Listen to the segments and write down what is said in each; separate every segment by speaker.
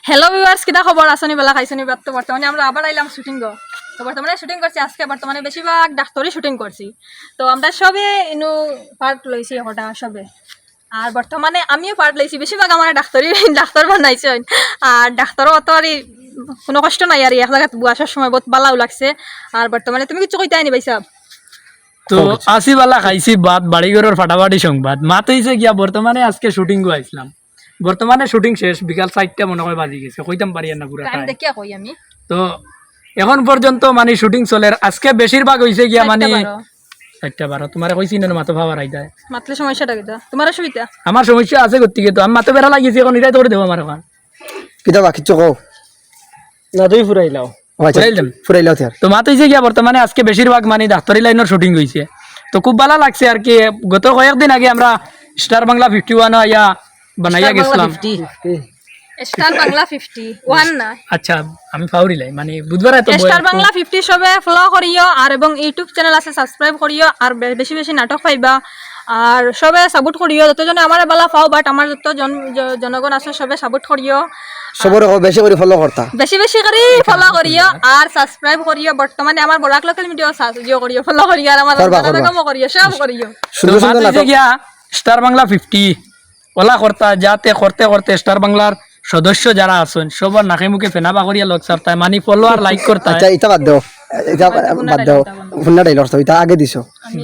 Speaker 1: Hello viewers, কিটা খবর আসনি বেলা খাইছনি বাত। তো বর্তমানে আমরা আবার আইলাম শুটিং গো। তো বর্তমানে শুটিং করছি আজকে, বর্তমানে বেশিরভাগ ডাক্তারি শুটিং করছি। তো আমরা সবে ইনু পার্ট লইছি হটা সবে, আর বর্তমানে আমিও পার্ট লইছি। বেশিরভাগ আমার ডাক্তার বানাইছে, আর ডাক্তারও অত আর কোনো কষ্ট নাই আর এক জায়গায় বসার সময় বহুত বালাও লাগছে। আর বর্তমানে তুমি কিছু কইতে আনি পাইছা?
Speaker 2: তো আসি বালা খাইছি বাদ বাড়িঘরের ফাটাফাটি সংবাদ মাত হয়েছে গিয়া বর্তমানে আজকে শুটিং গো আইসলাম। বর্তমানে শুটিং শেষ, বিকাল 4টা মনে হয় বাজি গেছে, কইতাম পারি না পুরা
Speaker 1: টাইম দেখিয়া কই আমি।
Speaker 2: তো এখন পর্যন্ত মানে শুটিং চলে। আজকে বেশিরভাগ হয়েছে গিয়া মানে 4:12। তোমার কইছি না মাথা ভাবার আইতা
Speaker 1: মাতলে সমস্যাটা কিটা? তোমার অসুবিধা?
Speaker 2: আমার সমস্যা আছে গতিকে তো আমি মাথা বেড়া লাগিয়েছি, এখন এটাই ধরে দেবো আমার এখন
Speaker 3: কিতা বাকি চকো
Speaker 2: না তুই ফুরাইলাও
Speaker 3: ফুরাইলাও তার।
Speaker 2: তো মাত হয়েছে গিয়া বর্তমানে আজকে বেশিরভাগ মানে ডাক্তারি লাইনের শুটিং হয়েছে। তো খুব ভালো লাগছে আর কি। গত কয়েকদিন আগে আমরা স্টার বাংলা 51 ইয়া বানাইয়া গেছিলাম।
Speaker 1: স্টার বাংলা 51 না,
Speaker 2: আচ্ছা আমি ফাউরিলাই মানে বুধবার এত
Speaker 1: স্টার বাংলা 50 সবে ফলো করিও, আর এবং ইউটিউব চ্যানেল আছে সাবস্ক্রাইব করিও, আর বেশি বেশি নাটক পাইবা, আর সবে সাপোর্ট করিও। যতজনে আমার বালা পাও, বাট আমার যত জনগণ আছে সবে সাপোর্ট করিও,
Speaker 3: সবরে বেশি করে ফলো করতা,
Speaker 1: বেশি বেশি করে ফলো করিও আর সাবস্ক্রাইব করিও। বর্তমানে আমার বড় লোকাল ভিডিও সাবস্ক্রাইব করিও, ফলো করিও, আর আমার কামও করিও, সব করিও।
Speaker 3: সুন্দর সুন্দর নাটক
Speaker 2: গিয়া স্টার বাংলা 50 ওলা করতা, যাতে করতে করতে স্টার বাংলার সদস্য যারা আছেন সবার নাকে মুখে ফেনাবা করিয়া লগ সারতা, মানে ফলো আর লাইক করতা।
Speaker 3: আচ্ছা এটা বাদ দাও, এটা বাদ দাও, ফুন্না ডাইলর তো এটা আগে দিছো,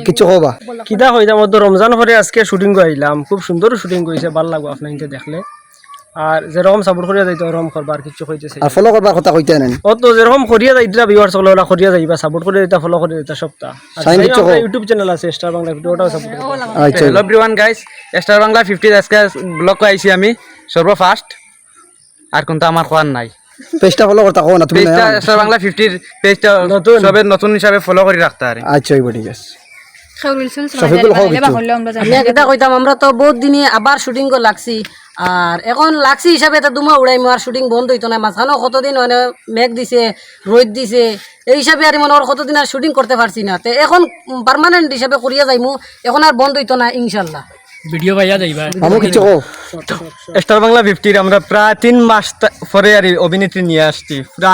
Speaker 3: কিছু কবা
Speaker 4: কিতা হইতাম তো রমজান পরে আজকে শুটিং আইলাম। খুব সুন্দর শুটিং করেছে, ভালো লাগবে আপনাকে দেখলে। আর যেরকম সাপোর্ট করিয়া যাইতে ওরকম করবা, আর কিছু কইতেছে
Speaker 3: আর ফলো করবার কথা কইতে নেন।
Speaker 4: ও তো যেরকম করিয়া যাইতা ভিউয়ার্স সকলে ওরা করিয়া যাইবা, সাপোর্ট করিয়া যাইতা, ফলো করিয়া যাইতা সবটা। আর ইউটিউব চ্যানেল আছে স্টার বাংলা 50, ওটাও সাপোর্ট করবা।
Speaker 3: আচ্ছা
Speaker 5: hello everyone guys, star Bangla 50 আজকে ব্লগ আইছি আমি সর্বফার্স্ট। আর কোনটা আমার কোয়ার নাই,
Speaker 3: পেজটা ফলো করতা কও না তুমি?
Speaker 5: পেজটা স্টার বাংলা 50 পেজটা সবে নতুন হিসাবে ফলো করে রাখতে পারে।
Speaker 3: আচ্ছা এই ঠিক আছে।
Speaker 6: আমি একটা কইতাম, আমরা তো বহুত দিনে আবার শুটিং কো লাগছি, আর এখন লাগছি হিসাবে এটা দুমা উড়াই আর শুটিং বন্ধ হইতো না। মাঝখানেও কতদিন মানে মেঘ দিছে, রোদ দিছে, এই হিসাবে আর মনে হয় কতদিন আর শুটিং করতে পারছি না। তো এখন পার্মানেন্ট হিসাবে করিয়া যাইমু, এখন আর বন্ধ হইতো না ইনশাল্লাহ।
Speaker 2: ভিডিও পাইয়া যাইবা
Speaker 3: আমি কিছু কও।
Speaker 5: স্টার বাংলা 50 আমরা প্রায় 3 মাস পরে আর অভিনেত্রী নিয়ে আসছি। পুরো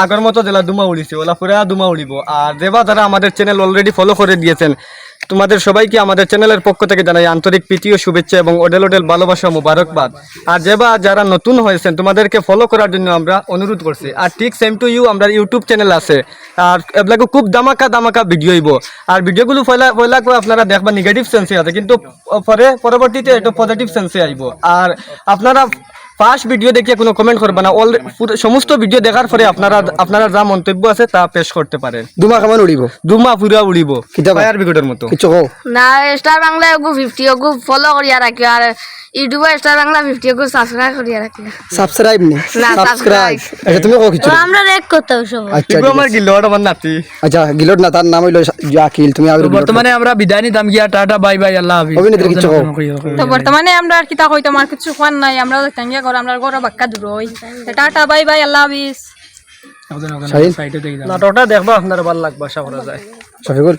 Speaker 5: আগের মতো জেলা দুমা উড়িছে, ওলা পুরা দুমা উড়িব। আর যেবা যারা আমাদের চ্যানেল অলরেডি ফলো করে দিয়েছেন, তোমাদের সবাইকে আমাদের চ্যানেলের পক্ষ থেকে জানাই আন্তরিক প্রীতি ও শুভেচ্ছা এবং ওডেল ভালোবাসা মুবারকবাদ। আর যেবা যারা নতুন হয়েছেন তোমাদেরকে ফলো করার জন্য আমরা অনুরোধ করছি। আর ঠিক সেম টু ইউ, আমরা ইউটিউব চ্যানেল আছে, আর এগুলো খুব দামাকা ভিডিও হইব। আর ভিডিওগুলো পয়লা করে আপনারা দেখবা নেগেটিভ সেন্সে আছে, কিন্তু পরবর্তীতে এটা পজিটিভ সেন্সে আইব। আর আপনারা ফার্স্ট ভিডিও দেখিয়ে কোনো কমেন্ট করবে না, সমস্ত ভিডিও দেখার পরে আপনারা যা মন্তব্য আছে তা পেশ করতে পারেন।
Speaker 3: দুমা কেমন উড়িব?
Speaker 5: দুমা পুরা উড়িব
Speaker 3: কিতাব
Speaker 5: ফায়ার ব্রিগেডের মতো।
Speaker 3: কিছু কও
Speaker 7: না। স্টার বাংলা 50 ওগু ফলো করিয়া রাখিও, আর ইউটিউবে স্টার বাংলা 50 ওগু সাবস্ক্রাইব করিয়া রাখিও।
Speaker 3: সাবস্ক্রাইব নি
Speaker 7: না,
Speaker 3: সাবস্ক্রাইব। আচ্ছা তুমি কও কিছু?
Speaker 7: আমরা রেক করতে সব।
Speaker 3: আচ্ছা
Speaker 5: এগুলো আমার গিলড আমার নাতি।
Speaker 3: আচ্ছা গিলড না, তার নাম হইলো জাকিল। তুমি আগে
Speaker 2: বর্তমানে আমরা বিদায় নিতাম গিয়া, টাটা বাই বাই, আল্লাহ হাফেজ।
Speaker 3: অভিনেত্রী কিছু কও।
Speaker 1: তো বর্তমানে আমরা আর কিতা কইতাম, আর কিছু কোয়ার নাই। আমরা টাঙ্গিয়া ঘর, আমরা ঘর বাক্কা দূর হই। টাটা বাই বাই, আল্লাহ হাফেজ।
Speaker 2: সাইডে দেই দাও।
Speaker 4: নাটকটা দেখবা, আপনার ভালো লাগবে, আশা করা যায়।
Speaker 3: শফিকুল